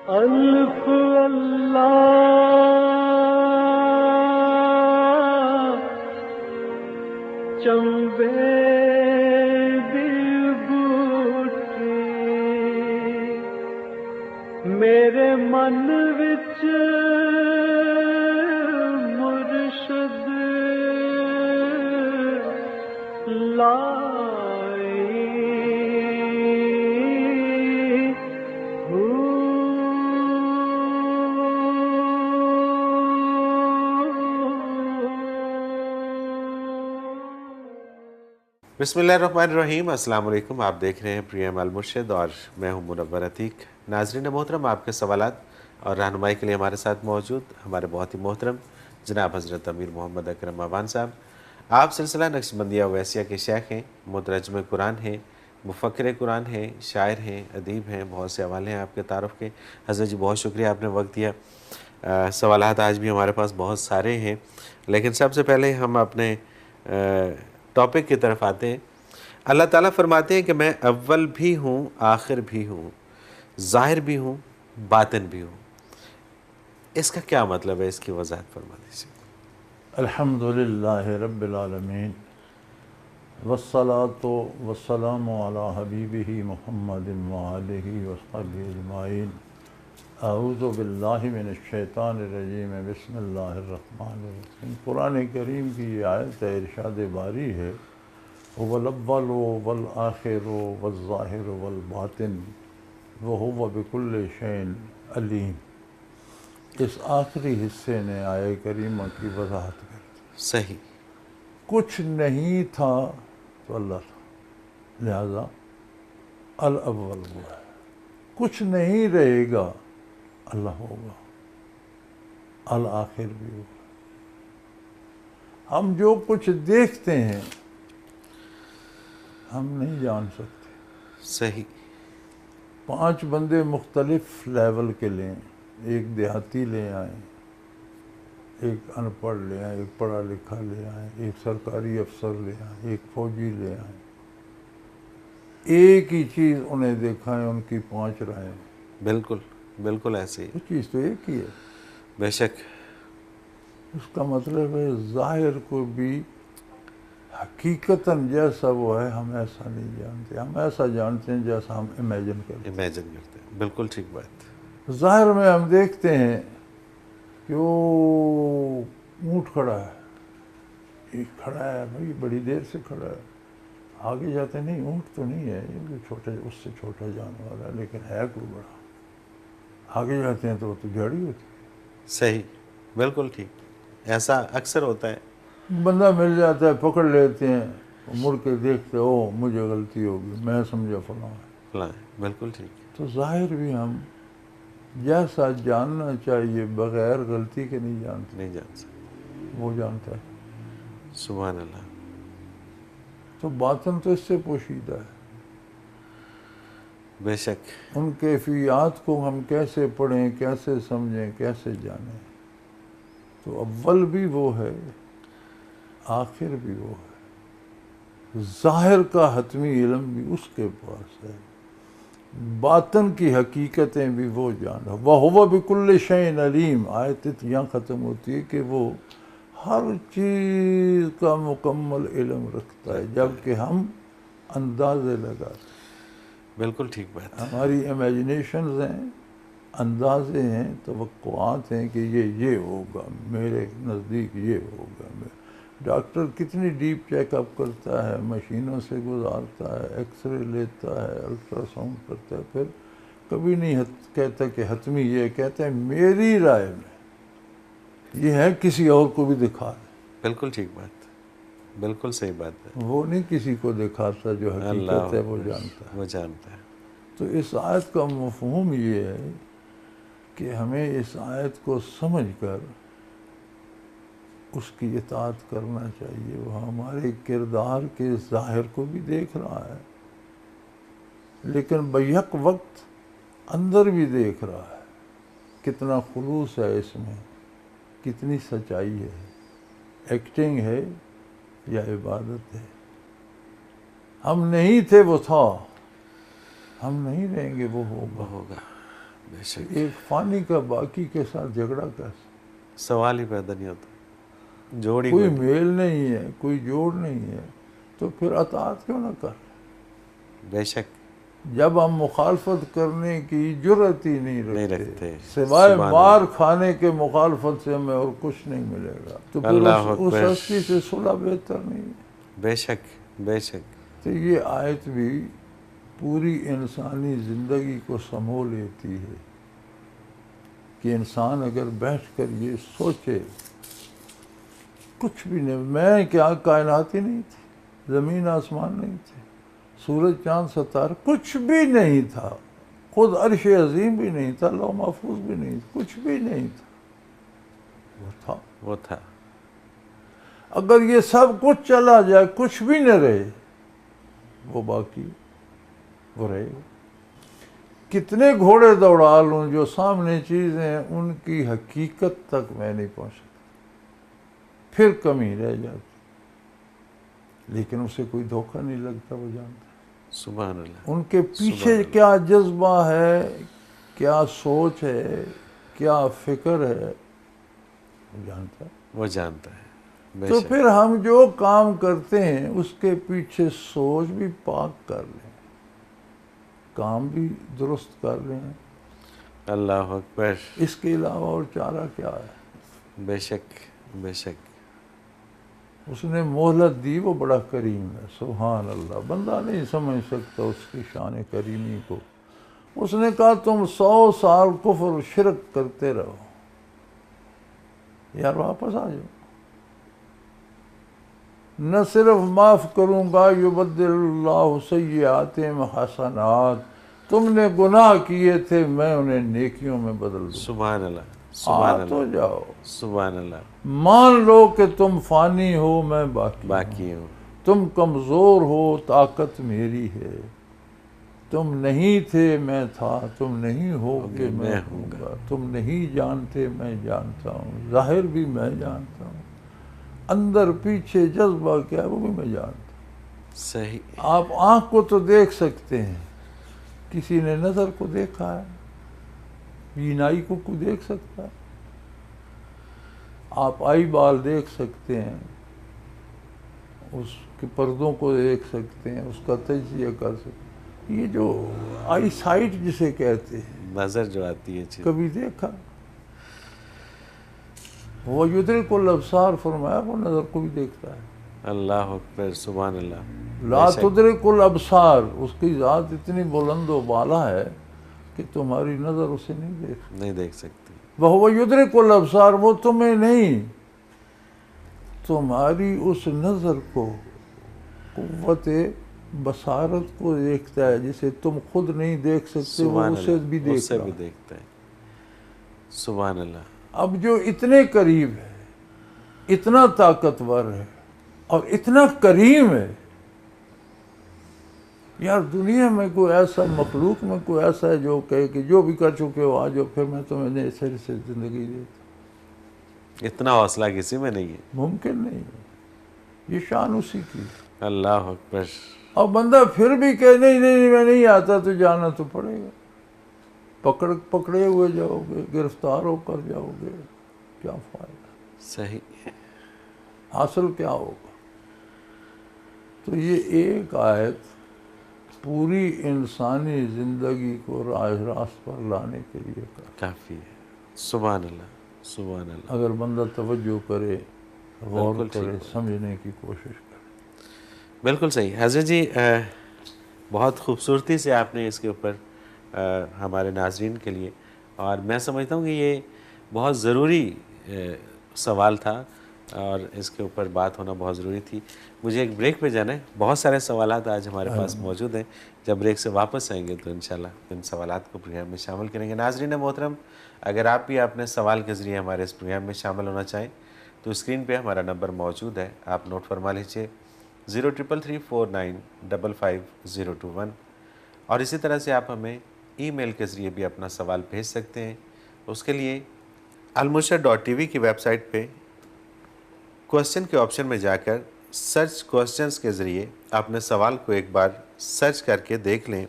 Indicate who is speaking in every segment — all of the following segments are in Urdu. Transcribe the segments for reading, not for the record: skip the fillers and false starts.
Speaker 1: الف اللہ چمبے دی بوٹی میرے من وچ مرشد
Speaker 2: بسم اللہ الرحمن الرحیم۔ السلام علیکم، آپ دیکھ رہے ہیں پریم المرشد اور میں ہوں منور عتیق۔ ناظرین محترم، آپ کے سوالات اور رہنمائی کے لیے ہمارے ساتھ موجود ہمارے بہت ہی محترم جناب حضرت امیر محمد اکرم اعوان صاحب۔ آپ سلسلہ نقشبندیہ اویسیہ کے شیخ ہیں، مترجم قرآن ہیں، مفکر قرآن ہیں، شاعر ہیں، ادیب ہیں، بہت سے حوالے ہیں آپ کے تعارف کے۔ حضرت جی بہت شکریہ، آپ نے وقت دیا۔ سوالات آج بھی ہمارے پاس بہت سارے ہیں، لیکن سب سے پہلے ہم اپنے ٹاپک کی طرف آتے ہیں۔ اللہ تعالیٰ فرماتے ہیں کہ میں اول بھی ہوں، آخر بھی ہوں، ظاہر بھی ہوں، باطن بھی ہوں۔ اس کا کیا مطلب ہے؟ اس کی وضاحت فرما دیجیے۔
Speaker 3: الحمدللہ رب العالمین والصلاة والسلام علی حبیبہ محمد وآلہ وصحبہ اجمعین۔ اعوذ باللہ من الشیطان الرجیم، بسم اللہ الرحمن الرحیم۔ قرآن کریم کی یہ آیت ہے، ارشاد باری ہے، هو الاول والآخر والظاہر والباطن وهو بكل شیء علیم۔ اس آخری حصے نے آیہ کریمہ کی وضاحت کر دی۔
Speaker 2: صحیح۔
Speaker 3: کچھ نہیں تھا تو اللہ تھا، لہذا الاول وہ ہے۔ کچھ نہیں رہے گا، اللہ ہوگا، الآخر بھی ہوگا۔ ہم جو کچھ دیکھتے ہیں ہم نہیں جان سکتے۔
Speaker 2: صحیح۔
Speaker 3: 5 بندے مختلف لیول کے لیں، ایک دیہاتی لے آئیں، ایک ان پڑھ لے آئیں، ایک پڑھا لکھا لے آئیں، ایک سرکاری افسر لے آئیں، ایک فوجی لے آئیں، ایک ہی چیز انہیں دکھائیں، ان کی 5 رائیں۔
Speaker 2: بالکل بالکل ایسے ہی،
Speaker 3: وہ چیز تو ایک ہی ہے۔
Speaker 2: بے شک۔
Speaker 3: اس کا مطلب ہے ظاہر کو بھی حقیقتاً جیسا وہ ہے ہم ایسا نہیں جانتے، ہم ایسا جانتے ہیں جیسا ہم امیجن کرتے ہیں۔
Speaker 2: امیجن کرتے ہیں، بالکل ٹھیک بات۔
Speaker 3: ظاہر میں ہم دیکھتے ہیں کہ وہ اونٹ کھڑا ہے، ایک کھڑا ہے بھائی، بڑی دیر سے کھڑا ہے۔ آگے جاتے نہیں، اونٹ تو نہیں ہے، یہ چھوٹا، اس سے چھوٹا جانور ہے لیکن ہے کوئی بڑا۔ آگے جاتے ہیں تو وہ تو جھاڑی ہوتی ہے۔
Speaker 2: صحیح، بالکل ٹھیک، ایسا اکثر ہوتا ہے۔
Speaker 3: بندہ مل جاتا ہے، پکڑ لیتے ہیں، مڑ کے دیکھتے، او مجھے غلطی ہوگی، میں سمجھا فلاں ہے۔
Speaker 2: فلاں ہے، بالکل ٹھیک۔
Speaker 3: تو ظاہر بھی ہم جیسا جاننا چاہیے بغیر غلطی کے نہیں جانتے،
Speaker 2: نہیں جان سکتے۔
Speaker 3: وہ جانتا ہے۔
Speaker 2: سبحان اللہ۔
Speaker 3: تو باطن تو اس سے پوشیدہ ہے۔
Speaker 2: بے شک۔
Speaker 3: ان کیفیات کو ہم کیسے پڑھیں، کیسے سمجھیں، کیسے جانیں؟ تو اول بھی وہ ہے، آخر بھی وہ ہے۔ ظاہر کا حتمی علم بھی اس کے پاس ہے، باطن کی حقیقتیں بھی وہ جانا۔ وَهُوَ بِكُلِّ شَيْءٍ عَلِيمٌ۔ آیت یہاں ختم ہوتی ہے کہ وہ ہر چیز کا مکمل علم رکھتا ہے، جبکہ ہم اندازے لگاتے ہیں۔
Speaker 2: بالکل ٹھیک بات۔
Speaker 3: ہماری امیجنیشنز ہیں، اندازے ہیں، توقعات ہیں کہ یہ ہوگا، میرے نزدیک یہ ہوگا۔ ڈاکٹر کتنی ڈیپ چیک اپ کرتا ہے، مشینوں سے گزارتا ہے، ایکس رے لیتا ہے، الٹرا ساؤنڈ کرتا ہے، پھر کبھی نہیں کہتا کہ حتمی یہ، کہتا ہے میری رائے میں یہ ہے، کسی اور کو بھی دکھا دے۔
Speaker 2: بالکل ٹھیک بات، بالکل صحیح بات ہے۔
Speaker 3: وہ نہیں کسی کو دکھاتا، جو حقیقت ہے وہ جانتا ہے۔
Speaker 2: وہ جانتا ہے۔
Speaker 3: تو اس آیت کا مفہوم یہ ہے کہ ہمیں اس آیت کو سمجھ کر اس کی اطاعت کرنا چاہیے۔ وہ ہمارے کردار کے ظاہر کو بھی دیکھ رہا ہے، لیکن بیک وقت اندر بھی دیکھ رہا ہے، کتنا خلوص ہے اس میں، کتنی سچائی ہے، ایکٹنگ ہے یا عبادت ہے۔ ہم نہیں تھے وہ تھا، ہم نہیں رہیں گے وہ ہوگا۔
Speaker 2: بے شک
Speaker 3: ایک فانی کا باقی کے ساتھ جھگڑا کیسے؟
Speaker 2: سوال ہی پیدا نہیں ہوتا، جوڑ ہی
Speaker 3: کوئی
Speaker 2: کوئی
Speaker 3: میل نہیں ہے، کوئی جوڑ نہیں ہے، تو پھر اطاعت کیوں نہ کر؟
Speaker 2: بے شک
Speaker 3: جب ہم مخالفت کرنے کی جرأت ہی نہیں
Speaker 2: نہیں
Speaker 3: رکھتے
Speaker 2: رکھتے،
Speaker 3: سوائے
Speaker 2: سبحان
Speaker 3: مار
Speaker 2: اللہ،
Speaker 3: کھانے کے مخالفت سے ہمیں اور کچھ نہیں ملے گا، تو پھر
Speaker 2: اللہ
Speaker 3: اس
Speaker 2: اکبر،
Speaker 3: ہستی سے صلح بہتر نہیں ہے۔
Speaker 2: بے شک بے شک،
Speaker 3: تو یہ آیت بھی پوری انسانی زندگی کو سمو لیتی ہے کہ انسان اگر بیٹھ کر یہ سوچے کچھ بھی نہیں، میں کیا کائنات ہی نہیں تھی، زمین آسمان نہیں تھے، سورج چاند ستارے کچھ بھی نہیں تھا، خود عرش عظیم بھی نہیں تھا، لوح محفوظ بھی نہیں تھا، کچھ بھی نہیں تھا، وہ تھا۔
Speaker 2: وہ تھا،
Speaker 3: اگر یہ سب کچھ چلا جائے، کچھ بھی نہ رہے، وہ باقی وہ رہے گا۔ کتنے گھوڑے دوڑا لوں، جو سامنے چیزیں ہیں ان کی حقیقت تک میں نہیں پہنچ سکتا، پھر کمی رہ جاتی، لیکن اسے کوئی دھوکہ نہیں لگتا، وہ جانتا ہے
Speaker 2: سبحان اللہ،
Speaker 3: ان کے
Speaker 2: سبحان
Speaker 3: پیچھے
Speaker 2: اللہ،
Speaker 3: کیا جذبہ ہے، کیا سوچ ہے، کیا فکر ہے، وہ جانتا ہے۔
Speaker 2: وہ جانتا ہے، بے
Speaker 3: تو
Speaker 2: شک،
Speaker 3: پھر ہم جو کام کرتے ہیں اس کے پیچھے سوچ بھی پاک کر لیں، کام بھی درست کر لیں،
Speaker 2: اللہ اکبر،
Speaker 3: اس کے علاوہ اور چارہ کیا ہے؟
Speaker 2: بے شک بے شک،
Speaker 3: اس نے مہلت دی، وہ بڑا کریم ہے، سبحان اللہ، بندہ نہیں سمجھ سکتا اس کی شان کریمی کو۔ اس نے کہا تم 100 سال کفر شرک کرتے رہو، یار واپس آ جاؤ، نہ صرف معاف کروں گا، یبدل اللہ سیئاتہم حسنات، تم نے گناہ کیے تھے میں انہیں نیکیوں میں بدل دوں،
Speaker 2: سبحان اللہ،
Speaker 3: آ
Speaker 2: سبحان
Speaker 3: تو
Speaker 2: اللہ،
Speaker 3: جاؤ،
Speaker 2: سبحان اللہ،
Speaker 3: مان لو کہ تم فانی ہو، میں باقی ہوں،
Speaker 2: باقی ہوں،
Speaker 3: تم کمزور ہو، طاقت میری ہے، تم نہیں تھے میں تھا، تم نہیں ہو کہ میں ہوں گا، تم نہیں جانتے میں جانتا ہوں، ظاہر بھی میں جانتا ہوں، اندر پیچھے جذبہ کیا ہے وہ بھی میں جانتا ہوں۔
Speaker 2: صحیح،
Speaker 3: آپ آنکھ کو تو دیکھ سکتے ہیں، کسی نے نظر کو دیکھا ہے؟ بینائی کو کوئی دیکھ سکتا ہے؟ آپ آئی بال دیکھ سکتے ہیں، اس کے پردوں کو دیکھ سکتے ہیں، اس کا تجزیہ کر سکتے ہیں، یہ جو آئی سائٹ جسے کہتے ہیں،
Speaker 2: نظر جو آتی ہے چیز،
Speaker 3: کبھی دیکھا؟ وہ یدرک الابصار فرمایا، وہ نظر کو بھی دیکھتا ہے،
Speaker 2: اللہ اکبر، سبحان اللہ،
Speaker 3: لا
Speaker 2: بے شک،
Speaker 3: تدرک الابصار، اس کی ذات اتنی بلند و بالا ہے کہ تمہاری نظر اسے نہیں دیکھ،
Speaker 2: نہیں دیکھ سکتی،
Speaker 3: وہ یدرک الابصار، وہ تمہیں نہیں، تمہاری اس نظر کو، قوت بصارت کو دیکھتا ہے، جسے تم خود نہیں دیکھ سکتے، وہ
Speaker 2: سبحان
Speaker 3: اسے
Speaker 2: اللہ،
Speaker 3: بھی
Speaker 2: اس
Speaker 3: دیکھ
Speaker 2: سے
Speaker 3: رہا
Speaker 2: بھی
Speaker 3: ہے۔
Speaker 2: دیکھتا ہے، سبحان اللہ،
Speaker 3: اب جو اتنے قریب ہے، اتنا طاقتور ہے اور اتنا کریم ہے، یار دنیا میں کوئی ایسا، مخلوق میں کوئی ایسا ہے جو کہے کہ جو بھی کر چکے ہو آ جاؤ، پھر میں تمہیں نئے سر سے زندگی دیتا،
Speaker 2: اتنا حوصلہ کسی میں نہیں ہے،
Speaker 3: ممکن نہیں ہے، یہ شان اسی کی ہے۔
Speaker 2: اللہ اکبر،
Speaker 3: اور بندہ پھر بھی کہ نہیں نہیں میں نہیں آتا، تو جانا تو پڑے گا، پکڑے ہوئے جاؤ گے، گرفتار ہو کر جاؤ گے، کیا فائدہ،
Speaker 2: صحیح،
Speaker 3: حاصل کیا ہوگا؟ تو یہ ایک آیت پوری انسانی زندگی کو راہ راست پر لانے کے لیے
Speaker 2: کافی ہے، سبحان اللہ، سبحان اللہ،
Speaker 3: اگر بندہ توجہ کرے، غور
Speaker 2: بالکل ٹھیک
Speaker 3: کرے،
Speaker 2: بات،
Speaker 3: سمجھنے کی کوشش کرے۔
Speaker 2: بالکل صحیح حضرت جی، بہت خوبصورتی سے آپ نے اس کے اوپر ہمارے ناظرین کے لیے، اور میں سمجھتا ہوں کہ یہ بہت ضروری سوال تھا اور اس کے اوپر بات ہونا بہت ضروری تھی۔ مجھے ایک بریک پہ جانا ہے، بہت سارے سوالات آج ہمارے پاس موجود ہیں، جب بریک سے واپس آئیں گے تو انشاءاللہ ان سوالات کو پروگرام میں شامل کریں گے۔ ناظرین محترم، اگر آپ بھی اپنے سوال کے ذریعے ہمارے اس پروگرام میں شامل ہونا چاہیں تو اسکرین پہ ہمارا نمبر موجود ہے، آپ نوٹ فرما لیجیے، 033349555021، اور اسی طرح سے آپ ہمیں ای میل کے ذریعے بھی اپنا سوال بھیج سکتے ہیں۔ اس کے لیے almurshid.tv کی ویب سائٹ پہ کوسچن کے آپشن میں جا کر سرچ کوسچنز کے ذریعے اپنے سوال کو ایک بار سرچ کر کے دیکھ لیں۔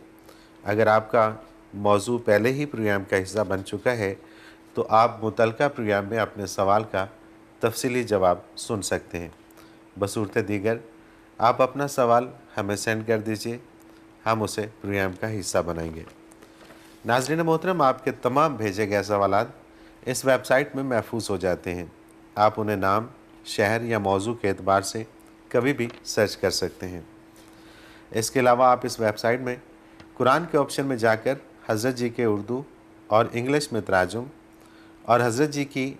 Speaker 2: اگر آپ کا موضوع پہلے ہی پروگرام کا حصہ بن چکا ہے تو آپ متعلقہ پروگرام میں اپنے سوال کا تفصیلی جواب سن سکتے ہیں۔ بصورت دیگر آپ اپنا سوال ہمیں سینڈ کر دیجئے، ہم اسے پروگرام کا حصہ بنائیں گے۔ ناظرین محترم، آپ کے تمام بھیجے گئے سوالات اس ویب سائٹ میں محفوظ ہو جاتے ہیں۔ آپ انہیں نام، شہر یا موضوع کے اعتبار سے کبھی بھی سرچ کر سکتے ہیں۔ اس کے علاوہ آپ اس ویب سائٹ میں قرآن کے آپشن میں جا کر حضرت جی کے اردو اور انگلش میں تراجم اور حضرت جی کی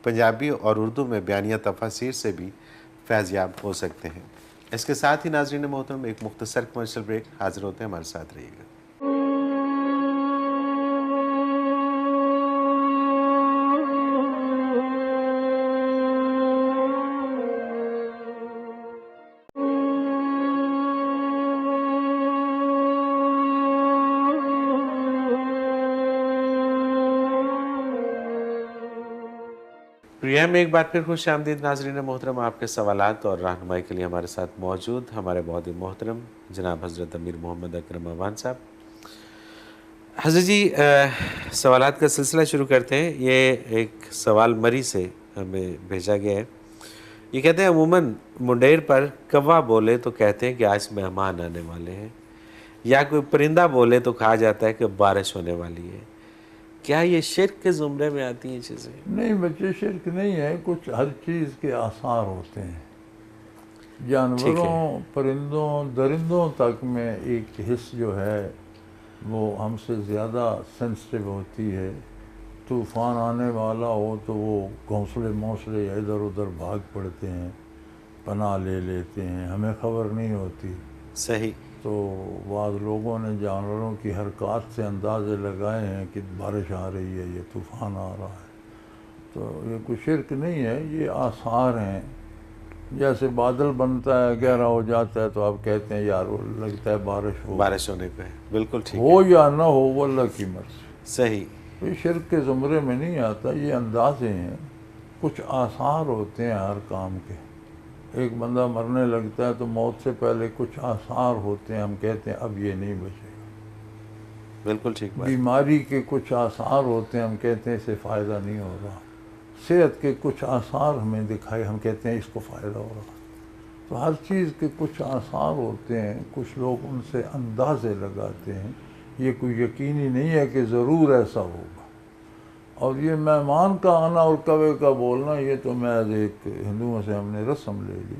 Speaker 2: پنجابی اور اردو میں بیانیہ تفاسیر سے بھی فیض یاب ہو سکتے ہیں۔ اس کے ساتھ ہی ناظرین محترم ایک مختصر کمرشل بریک، حاضر ہوتے ہیں، ہمارے ساتھ رہیے گا۔ پروگرام میں ایک بار پھر خوش آمدید ناظرین محترم۔ آپ کے سوالات اور رہنمائی کے لیے ہمارے ساتھ موجود ہمارے بہت ہی محترم جناب حضرت امیر محمد اکرم اعوان صاحب۔ حضرت جی، سوالات کا سلسلہ شروع کرتے ہیں۔ یہ ایک سوال مری سے ہمیں بھیجا گیا ہے۔ یہ کہتے ہیں عموماً منڈیر پر کوا بولے تو کہتے ہیں کہ آج مہمان آنے والے ہیں، یا کوئی پرندہ بولے تو کہا جاتا ہے کہ بارش ہونے والی ہے۔ کیا یہ شرک کے زمرے میں آتی ہیں چیزیں؟
Speaker 3: نہیں بچے، شرک نہیں ہے، کچھ ہر چیز کے آثار ہوتے ہیں۔ جانوروں، پرندوں، درندوں تک میں ایک حص جو ہے وہ ہم سے زیادہ سینسٹیو ہوتی ہے۔ طوفان آنے والا ہو تو وہ گھونسلے موسلے یا ادھر ادھر بھاگ پڑتے ہیں، پناہ لے لیتے ہیں، ہمیں خبر نہیں ہوتی۔
Speaker 2: صحیح۔
Speaker 3: تو بعض لوگوں نے جانوروں کی حرکات سے اندازے لگائے ہیں کہ بارش آ رہی ہے، یہ طوفان آ رہا ہے۔ تو یہ کوئی شرک نہیں ہے، یہ آثار ہیں۔ جیسے بادل بنتا ہے، گہرا ہو جاتا ہے تو آپ کہتے ہیں یار وہ لگتا ہے بارش ہو،
Speaker 2: بارش ہونے پہ بالکل ٹھیک
Speaker 3: ہو یا نہ ہو وہ اللہ کی مرضی۔
Speaker 2: صحیح۔
Speaker 3: یہ شرک کے زمرے میں نہیں آتا، یہ اندازے ہیں، کچھ آثار ہوتے ہیں ہر کام کے۔ ایک بندہ مرنے لگتا ہے تو موت سے پہلے کچھ آثار ہوتے ہیں، ہم کہتے ہیں اب یہ نہیں بچے گا۔
Speaker 2: بالکل ٹھیک بات۔
Speaker 3: بیماری کے کچھ آثار ہوتے ہیں، ہم کہتے ہیں اسے فائدہ نہیں ہو رہا۔ صحت کے کچھ آثار ہمیں دکھائے، ہم کہتے ہیں اس کو فائدہ ہو رہا۔ تو ہر چیز کے کچھ آثار ہوتے ہیں، کچھ لوگ ان سے اندازے لگاتے ہیں۔ یہ کوئی یقینی نہیں ہے کہ ضرور ایسا ہوگا۔ اور یہ مہمان کا آنا اور کوے کا بولنا، یہ تو محض ایک ہندوؤں سے ہم نے رسم لے لی۔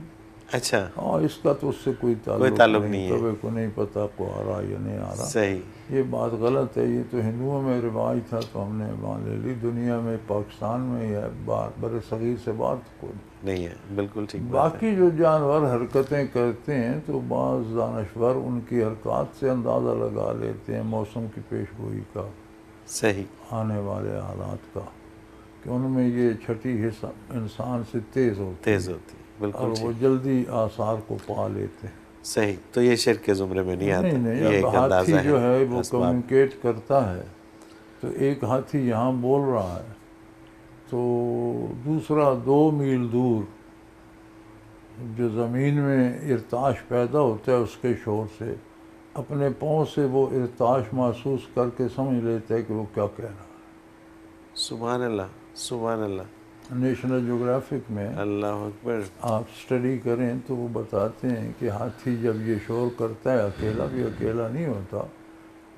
Speaker 2: اچھا،
Speaker 3: ہاں، اس کا تو اس سے کوئی تعلق نہیں، کوے کو نہیں پتہ کو آ رہا یا نہیں آ رہا۔
Speaker 2: صحیح۔
Speaker 3: یہ بات غلط ہے، یہ تو ہندوؤں میں رواج تھا تو ہم نے مان لے لی۔ دنیا میں، پاکستان میں یہ بر صغیر سے بات کوئی
Speaker 2: نہیں ہے، بالکل ٹھیک بات ہے۔
Speaker 3: باقی جو جانور حرکتیں کرتے ہیں تو بعض دانشور ان کی حرکات سے اندازہ لگا لیتے ہیں موسم کی پیش گوئی کا،
Speaker 2: صحیح،
Speaker 3: آنے والے حالات کا، کہ ان میں یہ چھٹی حصہ انسان سے تیز ہوتی ہے
Speaker 2: بالکل
Speaker 3: اور وہ
Speaker 2: ٹھیک۔
Speaker 3: جلدی آثار کو پا لیتے ہیں۔
Speaker 2: صحیح، تو یہ شرک کے زمرے میں نہیں آتا،
Speaker 3: نہیں،
Speaker 2: یہ ایک
Speaker 3: اب
Speaker 2: اندازہ
Speaker 3: ہاتھی جو ہے وہ
Speaker 2: اسباب۔
Speaker 3: کمیونیکیٹ کرتا ہے، تو ایک ہاتھی یہاں بول رہا ہے تو دوسرا 2 میل دور جو زمین میں ارتعاش پیدا ہوتا ہے اس کے شور سے اپنے پاؤں سے وہ ارتعاش محسوس کر کے سمجھ لیتا ہے کہ وہ کیا کہہ رہا ہے۔
Speaker 2: سبحان اللہ، سبحان اللہ۔
Speaker 3: نیشنل جغرافک میں
Speaker 2: اللہ اکبر۔
Speaker 3: آپ اسٹڈی کریں تو وہ بتاتے ہیں کہ ہاتھی جب یہ شور کرتا ہے اکیلا بھی اکیلا نہیں ہوتا،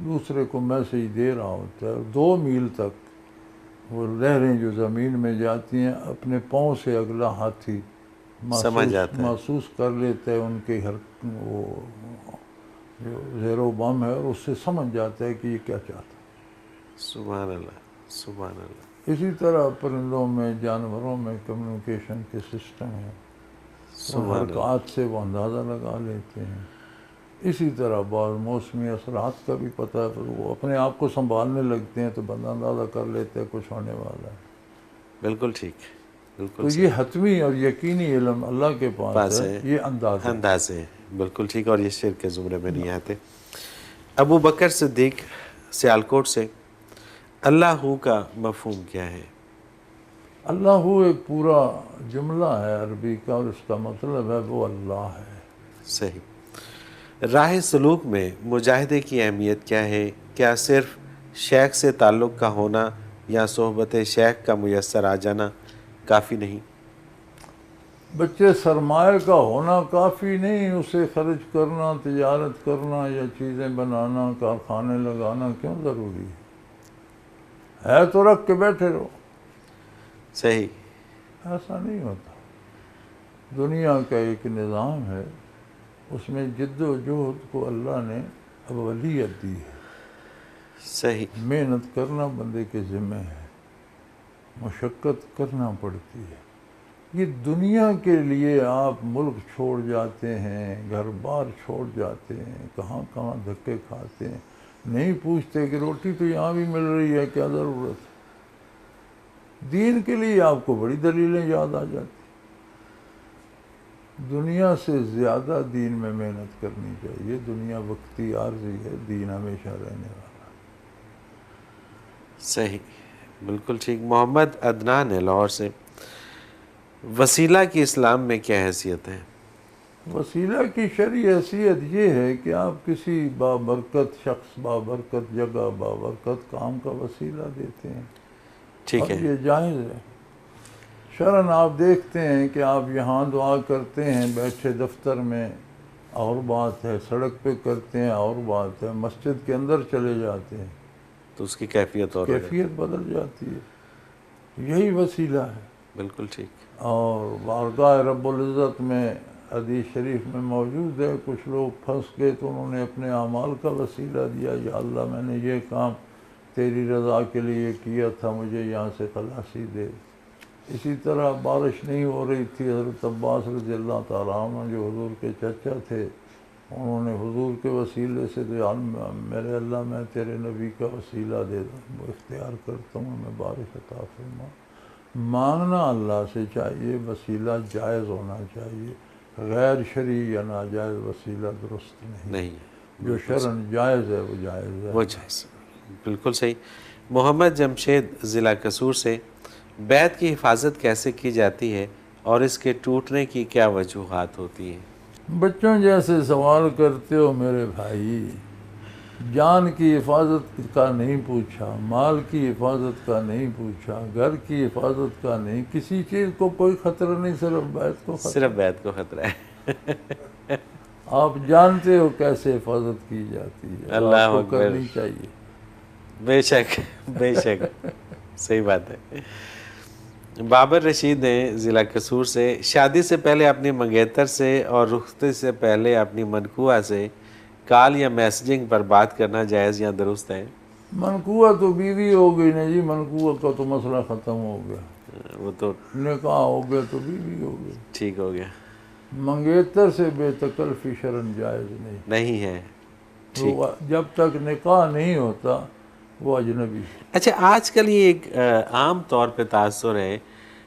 Speaker 3: دوسرے کو میسیج دے رہا ہوتا ہے۔ 2 میل تک وہ لہریں جو زمین میں جاتی ہیں اپنے پاؤں سے اگلا ہاتھی
Speaker 2: سمجھ جاتا ہے،
Speaker 3: محسوس کر لیتا ہے ان کے وہ جو زیر و بم ہے، اور اس سے سمجھ جاتا ہے کہ یہ کیا چاہتا ہے۔
Speaker 2: سبحان اللہ، سبحان اللہ۔
Speaker 3: اسی طرح پرندوں میں، جانوروں میں کمیونیکیشن کے سسٹم ہیں، ان حرکات سے وہ اندازہ لگا لیتے ہیں۔ اسی طرح بعض موسمی اثرات کا بھی پتہ ہے، تو وہ اپنے آپ کو سنبھالنے لگتے ہیں تو بندہ اندازہ کر لیتا ہے کچھ ہونے والا ہے۔
Speaker 2: بالکل ٹھیک، بالکل
Speaker 3: تو یہ حتمی اور یقینی علم اللہ کے پاس ہے، یہ
Speaker 2: اندازے، بالکل ٹھیک، اور یہ شرک کے زمرے میں نہیں آتے۔ ابو بکر صدیق سیالکوٹ سے، اللہ ہو کا مفہوم کیا ہے؟
Speaker 3: اللہ ہو ایک پورا جملہ ہے عربی کا، اور اس کا مطلب ہے وہ اللہ ہے۔
Speaker 2: صحیح۔ راہ سلوک میں مجاہدے کی اہمیت کیا ہے؟ کیا صرف شیخ سے تعلق کا ہونا یا صحبت شیخ کا میسر آ جانا کافی نہیں؟
Speaker 3: بچے سرمایہ کا ہونا کافی نہیں، اسے خرچ کرنا، تجارت کرنا یا چیزیں بنانا، کارخانے لگانا کیوں ضروری ہے تو رکھ کے بیٹھے رہو۔
Speaker 2: صحیح۔
Speaker 3: ایسا نہیں ہوتا۔ دنیا کا ایک نظام ہے، اس میں جد و جہد کو اللہ نے اولیت دی ہے۔
Speaker 2: صحیح۔
Speaker 3: محنت کرنا بندے کے ذمہ ہے، مشقت کرنا پڑتی ہے۔ یہ دنیا کے لیے آپ ملک چھوڑ جاتے ہیں، گھر بار چھوڑ جاتے ہیں، کہاں کہاں دھکے کھاتے ہیں، نہیں پوچھتے کہ روٹی تو یہاں بھی مل رہی ہے، کیا ضرورت ہے؟ دین کے لیے آپ کو بڑی دلیلیں یاد آ جاتی۔ دنیا سے زیادہ دین میں محنت کرنی چاہیے۔ دنیا وقتی عارضی ہے، دین ہمیشہ رہنے والا۔
Speaker 2: صحیح، بالکل ٹھیک۔ محمد عدنان ہے لاہور سے، وسیلہ کی اسلام میں کیا حیثیت ہے؟
Speaker 3: وسیلہ کی شرعی حیثیت یہ ہے کہ آپ کسی بابرکت شخص، بابرکت جگہ، بابرکت کام کا وسیلہ دیتے ہیں،
Speaker 2: ٹھیک
Speaker 3: اور
Speaker 2: ہے۔
Speaker 3: یہ جائز ہے۔ شرعاً آپ دیکھتے ہیں کہ آپ یہاں دعا کرتے ہیں بیٹھے دفتر میں، اور بات ہے، سڑک پہ کرتے ہیں اور بات ہے، مسجد کے اندر چلے جاتے ہیں
Speaker 2: تو اس کی کیفیت اور ہو جاتی
Speaker 3: کیفیت بدل جاتی ہے۔ یہی وسیلہ ہے۔
Speaker 2: ہے۔ بالکل ٹھیک۔
Speaker 3: اور بارگاہ رب العزت میں حدیث شریف میں موجود ہے، کچھ لوگ پھنس گئے تو انہوں نے اپنے اعمال کا وسیلہ دیا، یا اللہ میں نے یہ کام تیری رضا کے لیے کیا تھا، مجھے یہاں سے خلاصی دے۔ اسی طرح بارش نہیں ہو رہی تھی، حضرت عباس رضی اللہ تعالیٰ عنہ جو حضور کے چچا تھے، انہوں نے حضور کے وسیلے سے میرے اللہ میں تیرے نبی کا وسیلہ دے دوں، وہ اختیار کرتا ہوں میں بارش عطا فرما۔ مانگنا اللہ سے چاہیے، وسیلہ جائز ہونا چاہیے، غیر شرعی یا ناجائز وسیلہ درست نہیں۔ جو شرعاً جائز ہے وہ جائز ہے۔
Speaker 2: وہ جائز، بالکل صحیح۔ محمد جمشید ضلع قصور سے، بیت کی حفاظت کیسے کی جاتی ہے اور اس کے ٹوٹنے کی کیا وجوہات ہوتی ہیں؟
Speaker 3: بچوں جیسے سوال کرتے ہو میرے بھائی۔ جان کی حفاظت کا نہیں پوچھا، مال کی حفاظت کا نہیں پوچھا، گھر کی حفاظت کا نہیں، کسی چیز کو کوئی خطرہ نہیں، صرف بیت کو خطرہ۔
Speaker 2: صرف بیت کو خطرہ ہے۔
Speaker 3: آپ جانتے ہو کیسے حفاظت کی جاتی ہے،
Speaker 2: اللہ
Speaker 3: آپ کو
Speaker 2: اکبر۔
Speaker 3: کرنی چاہیے۔
Speaker 2: بے شک، بے شک، صحیح بات ہے۔ بابر رشید ہیں ضلع قصور سے، شادی سے پہلے اپنی منگیتر سے اور رخصتی سے پہلے اپنی منکوہ سے کال یا میسجنگ پر بات کرنا جائز یا درست ہے؟
Speaker 3: منکوہ تو بیوی ہو گئی نا جی، منکوہ کا تو مسئلہ ختم ہو گیا،
Speaker 2: وہ تو
Speaker 3: نکاح ہو گیا تو بیوی ہو گئی۔
Speaker 2: ٹھیک ہو گیا۔
Speaker 3: منگیتر سے بے تکلفی شرعاً جائز نہیں۔
Speaker 2: نہیں ہے، ٹھیک۔
Speaker 3: وہ جب تک نکاح نہیں ہوتا وہ اجنبی ہے۔
Speaker 2: اچھا، آج کل یہ ایک عام طور پہ تاثر ہے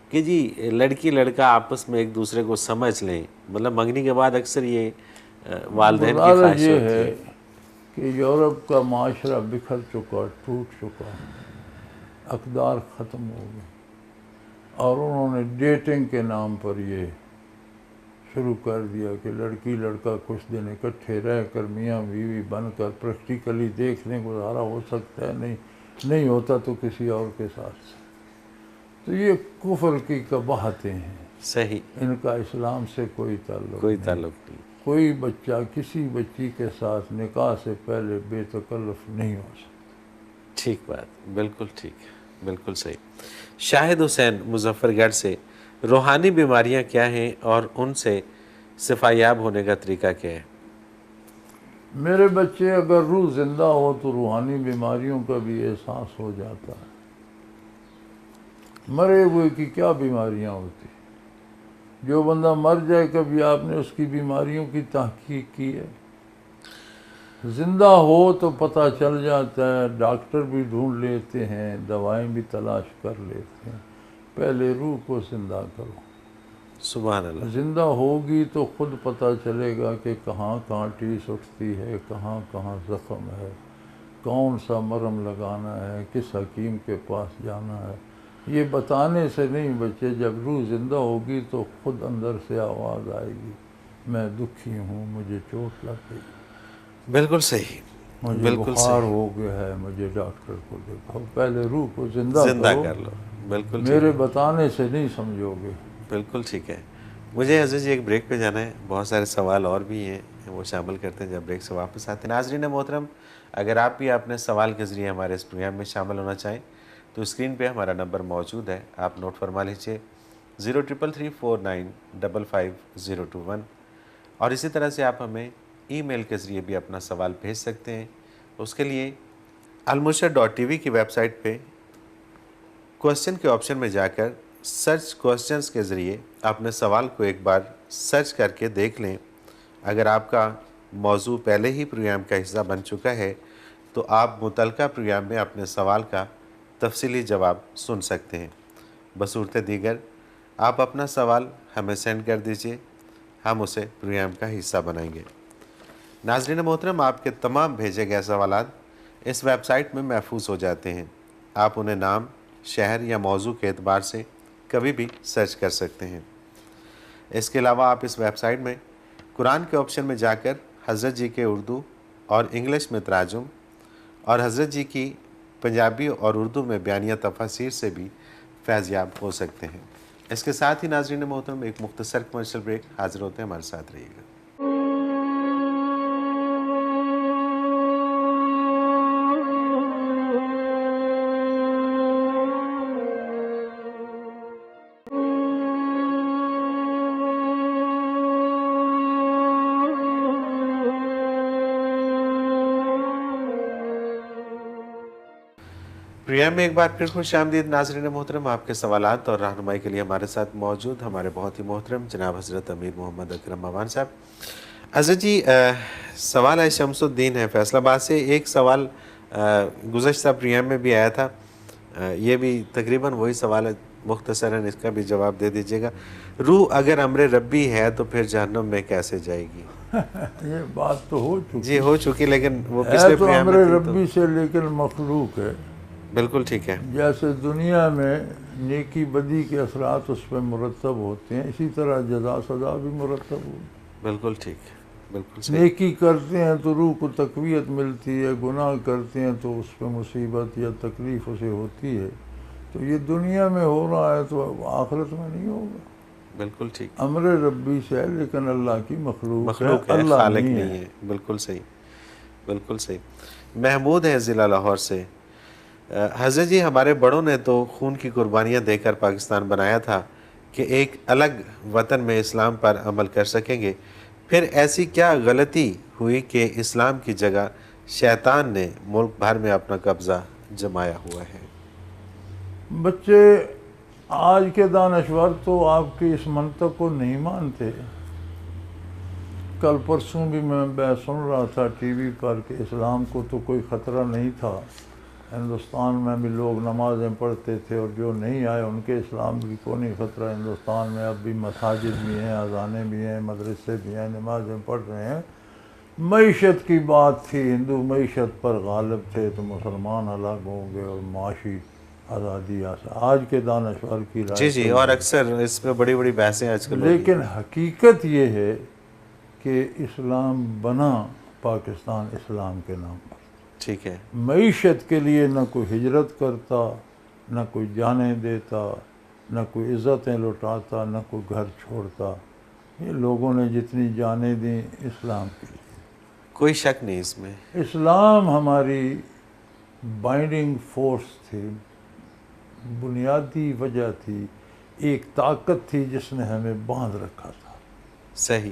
Speaker 2: کہ جی لڑکی لڑکا آپس میں ایک دوسرے کو سمجھ لیں، مطلب منگنی کے بعد اکثر یہ والدین کی
Speaker 3: گزارش
Speaker 2: خواہش
Speaker 3: یہ
Speaker 2: ہوتی
Speaker 3: ہے
Speaker 2: ہے۔
Speaker 3: کہ یورپ کا معاشرہ بکھر چکا، ٹوٹ چکا، اقدار ختم ہو گئے، اور انہوں نے ڈیٹنگ کے نام پر یہ شروع کر دیا کہ لڑکی لڑکا کچھ دن اکٹھے رہ کر میاں بیوی بن کر پریکٹیکلی دیکھ لیں، گزارا ہو سکتا ہے، نہیں ہوتا تو کسی اور کے ساتھ۔ تو یہ کفر کی قباحتیں ہیں،
Speaker 2: صحیح،
Speaker 3: ان کا اسلام سے کوئی تعلق
Speaker 2: کوئی
Speaker 3: نہیں۔
Speaker 2: تعلق نہیں۔
Speaker 3: کوئی بچہ کسی بچی کے ساتھ نکاح سے پہلے بے تکلف نہیں ہو سکتا۔
Speaker 2: ٹھیک بات، بالکل ٹھیک، بالکل صحیح۔ شاہد حسین مظفر گڑھ سے، روحانی بیماریاں کیا ہیں اور ان سے شفا یاب ہونے کا طریقہ کیا ہے؟
Speaker 3: میرے بچے، اگر روح زندہ ہو تو روحانی بیماریوں کا بھی احساس ہو جاتا ہے۔ مرے ہوئے کی کیا بیماریاں ہوتی؟ جو بندہ مر جائے کبھی آپ نے اس کی بیماریوں کی تحقیق کی ہے؟ زندہ ہو تو پتہ چل جاتا ہے، ڈاکٹر بھی ڈھونڈ لیتے ہیں، دوائیں بھی تلاش کر لیتے ہیں۔ پہلے روح کو زندہ کرو۔
Speaker 2: سبحان اللہ۔
Speaker 3: زندہ ہوگی تو خود پتہ چلے گا کہ کہاں کہاں ٹیس اٹھتی ہے، کہاں کہاں زخم ہے، کون سا مرہم لگانا ہے، کس حکیم کے پاس جانا ہے۔ یہ بتانے سے نہیں بچے، جب روح زندہ ہوگی تو خود اندر سے آواز آئے گی، میں دکھی ہوں، مجھے چوٹ لگ گئی۔
Speaker 2: بالکل صحیح۔
Speaker 3: مجھے
Speaker 2: بالکل
Speaker 3: بخار
Speaker 2: صحیح.
Speaker 3: ہو گیا ہے، مجھے ڈاکٹر کو دکھاؤ. پہلے روح کو زندہ
Speaker 2: زندہ
Speaker 3: کرو،
Speaker 2: کر لو. بالکل
Speaker 3: میرے
Speaker 2: ٹھیک.
Speaker 3: بتانے سے نہیں سمجھو گے.
Speaker 2: بالکل ٹھیک ہے. مجھے عزیز جی ایک بریک پہ جانا ہے، بہت سارے سوال اور بھی ہیں، وہ شامل کرتے ہیں جب بریک سے واپس آتے ہیں. ناظرین محترم، اگر آپ بھی اپنے سوال کے ذریعے ہمارے اس پروگرام میں شامل ہونا چاہیں تو اسکرین پہ ہمارا نمبر موجود ہے، آپ نوٹ فرما لیجیے 033349555021. اور اسی طرح سے آپ ہمیں ای میل کے ذریعے بھی اپنا سوال بھیج سکتے ہیں. اس کے لیے almurshed.tv کی ویب سائٹ پہ کوسچن کے آپشن میں جا کر سرچ کوسچنز کے ذریعے اپنے سوال کو ایک بار سرچ کر کے دیکھ لیں. اگر آپ کا موضوع پہلے ہی پروگرام کا حصہ بن چکا ہے تو آپ متعلقہ پروگرام میں اپنے سوال کا تفصیلی جواب سن سکتے ہیں. بصورت دیگر آپ اپنا سوال ہمیں سینڈ کر دیجئے، ہم اسے پروگرام کا حصہ بنائیں گے. ناظرین محترم، آپ کے تمام بھیجے گئے سوالات اس ویب سائٹ میں محفوظ ہو جاتے ہیں. آپ انہیں نام، شہر یا موضوع کے اعتبار سے کبھی بھی سرچ کر سکتے ہیں. اس کے علاوہ آپ اس ویب سائٹ میں قرآن کے آپشن میں جا کر حضرت جی کے اردو اور انگلش میں تراجم اور حضرت جی کی پنجابی اور اردو میں بیانیہ تفاسیر سے بھی فیض یاب ہو سکتے ہیں. اس کے ساتھ ہی ناظرین محترم ایک مختصر کمرشل بریک، حاضر ہوتے ہیں، ہمارے ساتھ رہیے گا. پروگرام میں ایک بار پھر خوش آمدید ناظرین محترم. آپ کے سوالات اور رہنمائی کے لیے ہمارے ساتھ موجود ہمارے بہت ہی محترم جناب حضرت امیر محمد اکرم عوان صاحب. حضرت جی، سوال ہے شمس الدین ہے فیصل آباد سے. ایک سوال گزشتہ پروگرام میں بھی آیا تھا، یہ بھی تقریباً وہی سوال ہے، مختصراً اس کا بھی جواب دے دیجیے گا. روح اگر امر ربی ہے تو پھر جہنم میں کیسے جائے گی؟
Speaker 3: یہ بات تو ہو چکی
Speaker 2: جی ہو چکی، لیکن وہ
Speaker 3: ہے
Speaker 2: پچھلے
Speaker 3: تو
Speaker 2: پروگرام
Speaker 3: امر
Speaker 2: میں تھی
Speaker 3: ربی سے، لیکن مخلوق ہے.
Speaker 2: بالکل ٹھیک ہے.
Speaker 3: جیسے دنیا میں نیکی بدی کے اثرات اس پہ مرتب ہوتے ہیں، اسی طرح جزا سزا بھی مرتب ہوتی ہے.
Speaker 2: بالکل ٹھیک، بالکل صحیح.
Speaker 3: نیکی کرتے ہیں تو روح کو تقویت ملتی ہے، گناہ کرتے ہیں تو اس پہ مصیبت یا تکلیف اسے ہوتی ہے. تو یہ دنیا میں ہو رہا ہے تو آخرت میں نہیں ہوگا.
Speaker 2: بالکل ٹھیک.
Speaker 3: امر ربی سے ہے لیکن اللہ کی مخلوق
Speaker 2: ہے،
Speaker 3: اللہ
Speaker 2: خالق نہیں ہے. بالکل صحیح، بالکل صحیح. محمود ہے ضلع لاہور سے. حضرت جی، ہمارے بڑوں نے تو خون کی قربانیاں دے کر پاکستان بنایا تھا کہ ایک الگ وطن میں اسلام پر عمل کر سکیں گے. پھر ایسی کیا غلطی ہوئی کہ اسلام کی جگہ شیطان نے ملک بھر میں اپنا قبضہ جمایا ہوا ہے؟
Speaker 3: بچے آج کے دانشور تو آپ کی اس منطق کو نہیں مانتے. کل پرسوں بھی میں سن رہا تھا ٹی وی پر کہ اسلام کو تو کوئی خطرہ نہیں تھا، ہندوستان میں بھی لوگ نمازیں پڑھتے تھے اور جو نہیں آئے ان کے اسلام کی کوئی نہیں خطرہ. ہندوستان میں اب بھی مساجد بھی ہیں، اذانیں بھی ہیں، مدرسے بھی ہیں، نمازیں پڑھ رہے ہیں. معیشت کی بات تھی، ہندو معیشت پر غالب تھے تو مسلمان الگ ہوں گے اور معاشی آزادی آج کے دانشور کی رائے.
Speaker 2: جی اور اکثر اس پہ بڑی بڑی بحثیں آج کل.
Speaker 3: لیکن حقیقت یہ ہے کہ اسلام بنا پاکستان اسلام کے نام پر.
Speaker 2: ٹھیک ہے.
Speaker 3: معیشت کے لیے نہ کوئی ہجرت کرتا، نہ کوئی جانیں دیتا، نہ کوئی عزتیں لٹاتا، نہ کوئی گھر چھوڑتا. یہ لوگوں نے جتنی جانیں دیں اسلام کے لیے،
Speaker 2: کوئی شک نہیں اس میں.
Speaker 3: اسلام ہماری بائنڈنگ فورس تھی، بنیادی وجہ تھی، ایک طاقت تھی جس نے ہمیں باندھ رکھا تھا.
Speaker 2: صحیح.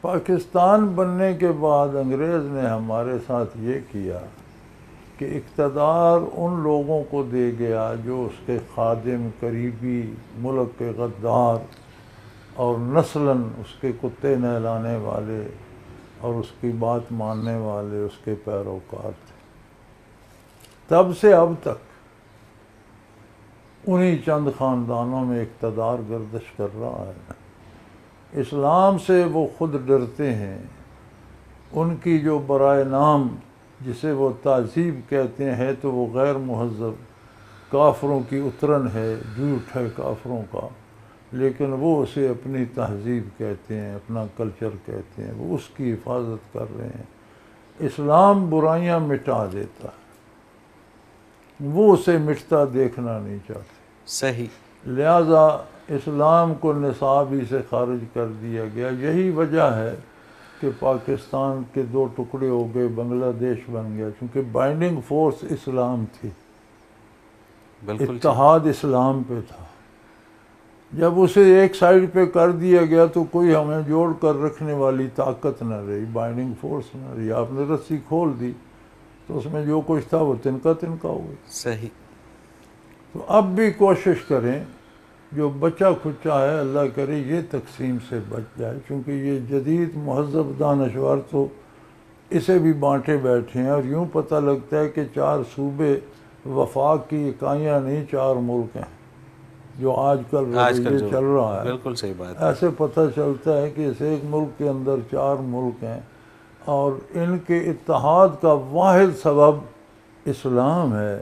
Speaker 3: پاکستان بننے کے بعد انگریز نے ہمارے ساتھ یہ کیا کہ اقتدار ان لوگوں کو دے گیا جو اس کے خادم، قریبی، ملک کے غدار اور نسلاً اس کے کتے نہلانے والے اور اس کی بات ماننے والے اس کے پیروکار تھے. تب سے اب تک انہی چند خاندانوں میں اقتدار گردش کر رہا ہے. اسلام سے وہ خود ڈرتے ہیں. ان کی جو برائے نام جسے وہ تہذیب کہتے ہیں تو وہ غیر مہذب کافروں کی اترن ہے، جھوٹ ہے کافروں کا، لیکن وہ اسے اپنی تہذیب کہتے ہیں، اپنا کلچر کہتے ہیں، وہ اس کی حفاظت کر رہے ہیں. اسلام برائیاں مٹا دیتا ہے، وہ اسے مٹتا دیکھنا نہیں چاہتے،
Speaker 2: صحیح،
Speaker 3: لہذا اسلام کو نصاب ہی سے خارج کر دیا گیا۔ یہی وجہ ہے کہ پاکستان کے 2 ٹکڑے ہو گئے، بنگلہ دیش بن گیا، کیونکہ بائنڈنگ فورس اسلام تھی،
Speaker 2: بالکل
Speaker 3: اتحاد اسلام پہ تھا۔ جب اسے ایک سائیڈ پہ کر دیا گیا تو کوئی ہمیں جوڑ کر رکھنے والی طاقت نہ رہی، بائنڈنگ فورس نہ رہی۔ آپ نے رسی کھول دی تو اس میں جو کچھ تھا وہ تنکا تنکا ہو گئی۔
Speaker 2: صحیح،
Speaker 3: تو اب بھی کوشش کریں، جو بچا کھچا ہے اللہ کرے یہ تقسیم سے بچ جائے، کیونکہ یہ جدید مہذب دانشور تو اسے بھی بانٹے بیٹھے ہیں، اور یوں پتہ لگتا ہے کہ 4 صوبے وفاق کی اکائیاں نہیں، 4 ملک ہیں جو آج کل رویے
Speaker 2: جو
Speaker 3: چل رہا ہے۔
Speaker 2: بالکل صحیح بات،
Speaker 3: ایسے پتہ چلتا ہے کہ اس ایک ملک کے اندر 4 ملک ہیں، اور ان کے اتحاد کا واحد سبب اسلام ہے۔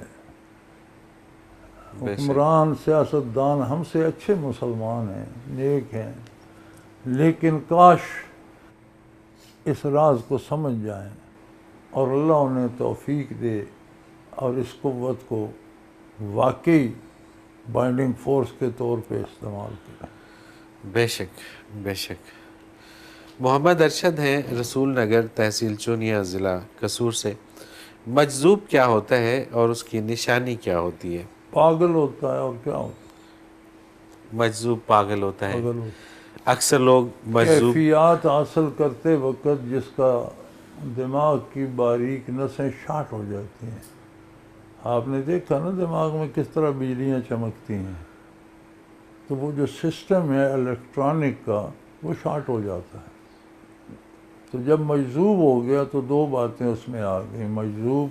Speaker 2: بے شک،
Speaker 3: حکمران سیاستدان ہم سے اچھے مسلمان ہیں، نیک ہیں، لیکن کاش اس راز کو سمجھ جائیں اور اللہ انہیں توفیق دے اور اس قوت کو واقعی بائنڈنگ فورس کے طور پہ استعمال کریں۔
Speaker 2: بے شک، بے شک۔ محمد ارشد ہیں رسول نگر، تحصیل چونیا، ضلع قصور سے۔ مجذوب کیا ہوتا ہے اور اس کی نشانی کیا ہوتی ہے؟
Speaker 3: پاگل ہوتا ہے، اور کیا ہوتا ہے؟
Speaker 2: مجذوب پاگل ہوتا ہے۔
Speaker 3: پاگل ہوتا ہے،
Speaker 2: اکثر لوگ مجذوب،
Speaker 3: کیفیات حاصل کرتے وقت جس کا دماغ کی باریک نسیں شارٹ ہو جاتی ہیں۔ آپ نے دیکھا نا دماغ میں کس طرح بجلیاں چمکتی ہیں، تو وہ جو سسٹم ہے الیکٹرانک کا وہ شارٹ ہو جاتا ہے۔ تو جب مجذوب ہو گیا تو 2 باتیں اس میں آ گئیں، مجذوب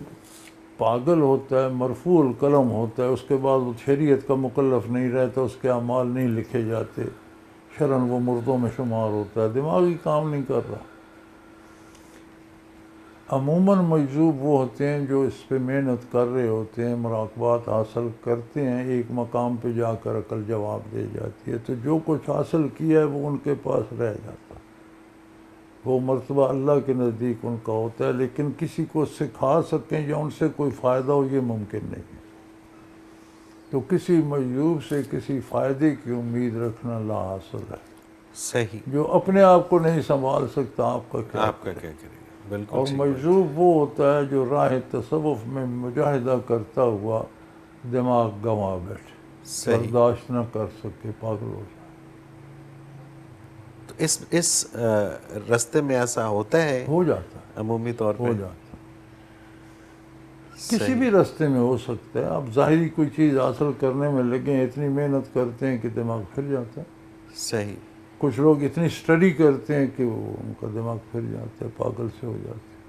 Speaker 3: پاگل ہوتا ہے، مرفوع القلم ہوتا ہے، اس کے بعد وہ شریعت کا مکلف نہیں رہتا، اس کے اعمال نہیں لکھے جاتے، شرعاً وہ مردوں میں شمار ہوتا ہے، دماغی کام نہیں کر رہا۔ عموماً مجذوب وہ ہوتے ہیں جو اس پہ محنت کر رہے ہوتے ہیں، مراقبات حاصل کرتے ہیں، ایک مقام پہ جا کر عقل جواب دے جاتی ہے، تو جو کچھ حاصل کیا ہے وہ ان کے پاس رہ جاتا ہے، وہ مرتبہ اللہ کے نزدیک ان کا ہوتا ہے، لیکن کسی کو سکھا سکیں یا ان سے کوئی فائدہ ہو یہ ممکن نہیں ہے۔ تو کسی مجذوب سے کسی فائدے کی امید رکھنا لا حاصل ہے۔
Speaker 2: صحیح،
Speaker 3: جو اپنے آپ کو نہیں سنبھال سکتا آپ کا کیا
Speaker 2: آپ کا کیا کرے گا؟ بالکل
Speaker 3: اور
Speaker 2: صحیح بات۔
Speaker 3: مجذوب وہ ہوتا ہے جو راہ تصوف میں مجاہدہ کرتا ہوا دماغ گنوا بیٹھے،
Speaker 2: صحیح،
Speaker 3: برداشت نہ کر سکے، پاگل ہو جائے۔
Speaker 2: تو اس رستے میں ایسا ہوتا ہے
Speaker 3: ہو جاتا ہے،
Speaker 2: عمومی طور پہ؟
Speaker 3: ہو جاتا ہے، کسی بھی راستے میں ہو سکتا ہے۔ آپ ظاہری کوئی چیز حاصل کرنے میں لگیں، اتنی محنت کرتے ہیں کہ دماغ پھر جاتا ہے۔
Speaker 2: صحیح،
Speaker 3: کچھ لوگ اتنی اسٹڈی کرتے ہیں کہ وہ ان کا دماغ پھر جاتا ہے، پاگل سے ہو جاتے ہیں۔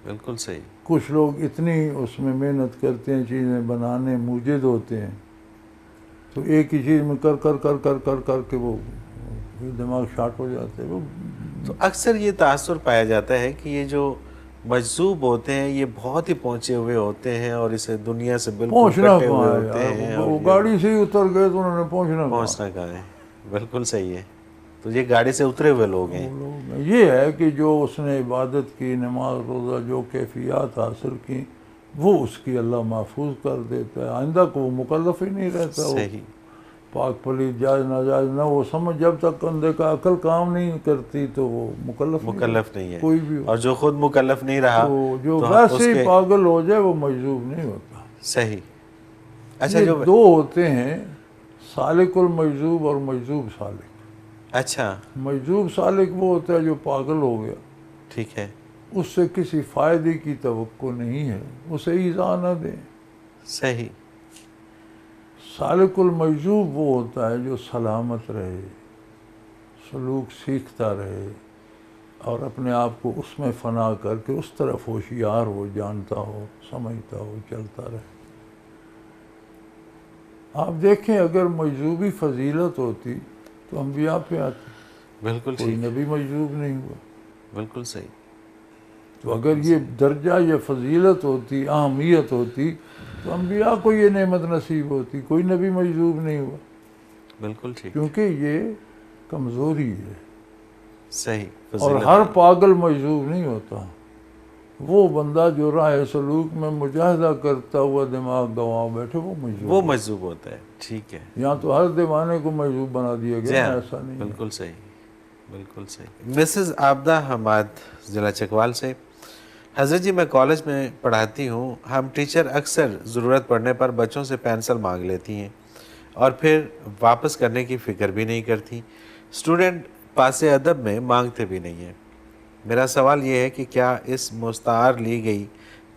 Speaker 2: بالکل صحیح،
Speaker 3: کچھ لوگ اتنی اس میں محنت کرتے ہیں، چیزیں بنانے موجد ہوتے ہیں، تو ایک ہی چیز میں کر کے وہ دماغ شارٹ ہو جاتے ہیں۔ وہ
Speaker 2: تو اکثر یہ تاثر پایا جاتا ہے کہ یہ جو مجذوب ہوتے ہیں یہ بہت ہی پہنچے ہوئے ہوتے ہیں اور اسے دنیا سے بالکل
Speaker 3: پہنچنا
Speaker 2: کٹے ہوئے
Speaker 3: کہاں
Speaker 2: ہوتے
Speaker 3: ہے
Speaker 2: ہیں،
Speaker 3: یار،
Speaker 2: اور
Speaker 3: وہ
Speaker 2: یہ
Speaker 3: گاڑی سے ہی اتر گئے تو انہوں نے پہنچنا کہاں؟
Speaker 2: پہنچنا کہاں ہے؟ بالکل صحیح ہے۔ تو یہ گاڑی سے اترے ہوئے لوگ ہیں۔
Speaker 3: وہ لوگ ہیں۔ یہ ہے کہ جو اس نے عبادت کی، نماز روزہ، جو کیفیات حاصل کی وہ اس کی اللہ محفوظ کر دیتا ہے، آئندہ کو وہ مکلف ہی نہیں رہتا۔ وہ
Speaker 2: صحیح،
Speaker 3: پاک پلیت جائز ناجائز نہ وہ سمجھ، جب تک اندھے کا عقل کام نہیں کرتی تو وہ
Speaker 2: مکلف نہیں ہے،
Speaker 3: کوئی بھی ہو۔
Speaker 2: اور جو خود مکلف نہیں رہا
Speaker 3: تو جو
Speaker 2: تو
Speaker 3: ویسے
Speaker 2: اس
Speaker 3: ہی
Speaker 2: کے
Speaker 3: پاگل ہو جائے وہ مجذوب نہیں ہوتا۔
Speaker 2: صحیح۔ اچھا،
Speaker 3: یہ
Speaker 2: جو
Speaker 3: 2 ہوتے ہیں، سالک المجذوب اور مجذوب سالک۔
Speaker 2: اچھا،
Speaker 3: مجذوب سالک وہ ہوتا ہے جو پاگل ہو گیا،
Speaker 2: ٹھیک ہے،
Speaker 3: اس سے کسی فائدے کی توقع نہیں ہے، اسے ایذا نہ دیں۔
Speaker 2: صحیح،
Speaker 3: سالک المجذوب وہ ہوتا ہے جو سلامت رہے، سلوک سیکھتا رہے اور اپنے آپ کو اس میں فنا کر کے اس طرف ہوشیار ہو، جانتا ہو، سمجھتا ہو، چلتا رہے۔ آپ دیکھیں اگر مجذوبی فضیلت ہوتی تو انبیاء پہ آتی،
Speaker 2: بالکل
Speaker 3: کوئی
Speaker 2: ٹھیک،
Speaker 3: نبی مجذوب نہیں ہوا۔
Speaker 2: بالکل صحیح،
Speaker 3: تو اگر یہ درجہ یا فضیلت ہوتی، اہمیت ہوتی تو انبیاء کو یہ نعمت نصیب ہوتی، کوئی نبی مجذوب نہیں ہوا،
Speaker 2: بالکل ٹھیک،
Speaker 3: کیونکہ یہ کمزوری ہے۔
Speaker 2: صحیح،
Speaker 3: اور
Speaker 2: فضیلت
Speaker 3: ہر
Speaker 2: ہے۔
Speaker 3: پاگل مجذوب نہیں ہوتا۔ وہ بندہ جو راہ سلوک میں مجاہدہ کرتا ہوا دماغ گنوا بیٹھے وہ
Speaker 2: مجذوب ہوتا ہے. ٹھیک ہے.
Speaker 3: یہاں تو ہر دیوانے کو مجذوب بنا دیا
Speaker 2: جی
Speaker 3: گیا،
Speaker 2: ہاں،
Speaker 3: ایسا نہیں ہے.
Speaker 2: بالکل صحیح، بالکل صحیح. مسز عابدہ حماد ضلع چکوال سے: حضرت جی میں کالج میں پڑھاتی ہوں. ہم ٹیچر اکثر ضرورت پڑنے پر بچوں سے پینسل مانگ لیتی ہیں اور پھر واپس کرنے کی فکر بھی نہیں کرتی. اسٹوڈنٹ پاس ادب میں مانگتے بھی نہیں ہیں. میرا سوال یہ ہے کہ کیا اس مستعار لی گئی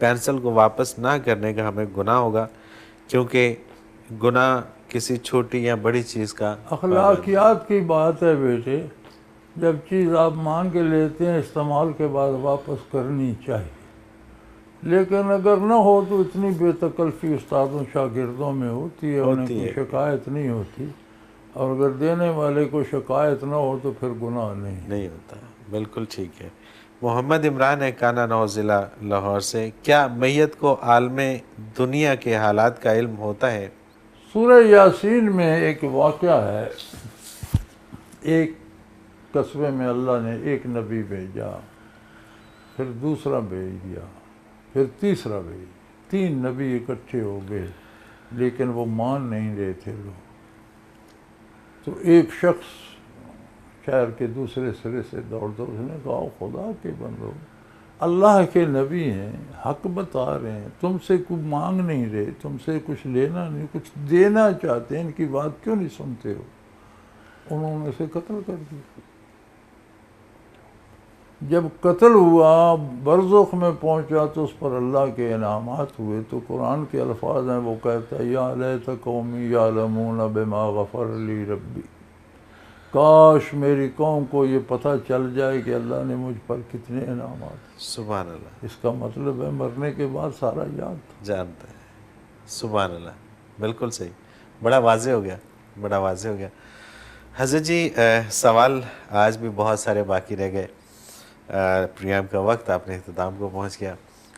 Speaker 2: پینسل کو واپس نہ کرنے کا ہمیں گناہ ہوگا، کیونکہ گناہ کسی چھوٹی یا بڑی چیز کا
Speaker 3: اخلاقیات کی بات ہے بیٹے. جب چیز آپ مانگ کے لیتے ہیں استعمال کے بعد واپس کرنی چاہیے، لیکن اگر نہ ہو تو اتنی بے تکلفی استادوں شاگردوں میں ہوتی ہے، انہیں کوئی شکایت نہیں ہوتی. اور اگر دینے والے کو شکایت نہ ہو تو پھر گناہ نہیں
Speaker 2: ہوتا. بالکل ٹھیک ہے. محمد عمران ہے کانا نو ضلع لاہور سے: کیا میت کو عالم دنیا کے حالات کا علم ہوتا ہے؟
Speaker 3: سورہ یاسین میں ایک واقعہ ہے. ایک قصبے میں اللہ نے ایک نبی بھیجا، پھر دوسرا بھیج دیا، پھر تیسرا بھیج. 3 نبی اکٹھے ہو گئے لیکن وہ مان نہیں رہے تھے لوگ. تو ایک شخص شہر کے دوسرے سرے سے دوڑ اس نے کہا: خدا کے بندو، اللہ کے نبی ہیں، حق بتا رہے ہیں، تم سے کچھ مانگ نہیں رہے، تم سے کچھ لینا نہیں، کچھ دینا چاہتے ہیں، ان کی بات کیوں نہیں سنتے ہو؟ انہوں نے اسے قتل کر دیا. جب قتل ہوا، برزخ میں پہنچا تو اس پر اللہ کے انعامات ہوئے. تو قرآن کے الفاظ ہیں، وہ کہتا ہے: یا لیت قومی یعلمون بما غفر لی ربی. کاش میری قوم کو یہ پتہ چل جائے کہ اللہ نے مجھ پر کتنے انعامات.
Speaker 2: سبحان اللہ.
Speaker 3: اس کا مطلب ہے مرنے کے بعد سارا
Speaker 2: جانتا ہے. سبحان اللہ. بالکل صحیح. بڑا واضح ہو گیا، بڑا واضح ہو گیا. حضرت جی سوال آج بھی بہت سارے باقی رہ گئے. پروگرام کا وقت آپ نے اختتام کو پہنچ گیا.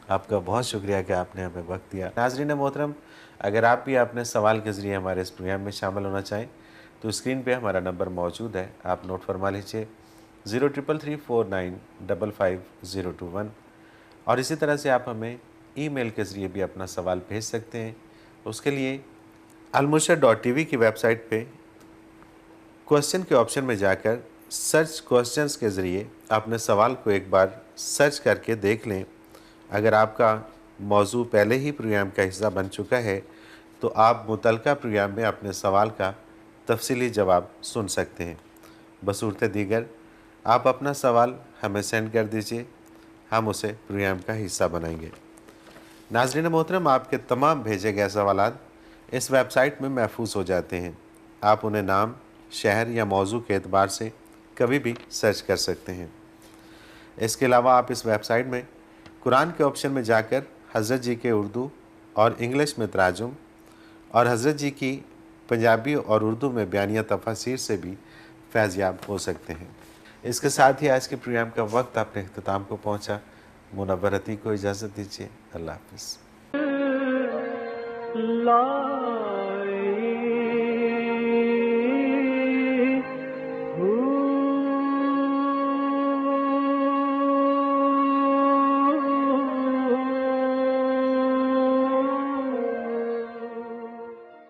Speaker 2: آپ کا بہت شکریہ کہ آپ نے ہمیں وقت دیا. ناظرین محترم، اگر آپ بھی اپنے سوال کے ذریعے ہمارے اس پروگرام میں شامل ہونا چاہیں تو اسکرین پہ ہمارا نمبر موجود ہے، آپ نوٹ فرما لیجیے: 033349555021. اور اسی طرح سے آپ ہمیں ای میل کے ذریعے بھی اپنا سوال بھیج سکتے ہیں. اس کے لیے almurshid.tv کی ویب سائٹ پہ کوسچن کے آپشن میں جا کر سرچ کوسچنز کے ذریعے اپنے سوال کو ایک بار سرچ کر کے دیکھ لیں. اگر آپ کا موضوع پہلے ہی پروگرام کا حصہ بن چکا ہے تو آپ متعلقہ پروگرام میں اپنے سوال کا تفصیلی جواب سن سکتے ہیں. بصورت دیگر آپ اپنا سوال ہمیں سینڈ کر دیجئے، ہم اسے پروگرام کا حصہ بنائیں گے. ناظرین محترم، آپ کے تمام بھیجے گئے سوالات اس ویب سائٹ میں محفوظ ہو جاتے ہیں. آپ انہیں نام، شہر یا موضوع کے اعتبار سے کبھی بھی سرچ کر سکتے ہیں. اس کے علاوہ آپ اس ویب سائٹ میں قرآن کے آپشن میں جا کر حضرت جی کے اردو اور انگلش میں تراجم اور حضرت جی کی پنجابی اور اردو میں بیانیہ تفاسیر سے بھی فیض یاب ہو سکتے ہیں. اس کے ساتھ ہی آج کے پروگرام کا وقت اپنے اختتام کو پہنچا. منور عتیق کو اجازت دیجیے. اللہ حافظ.
Speaker 1: لا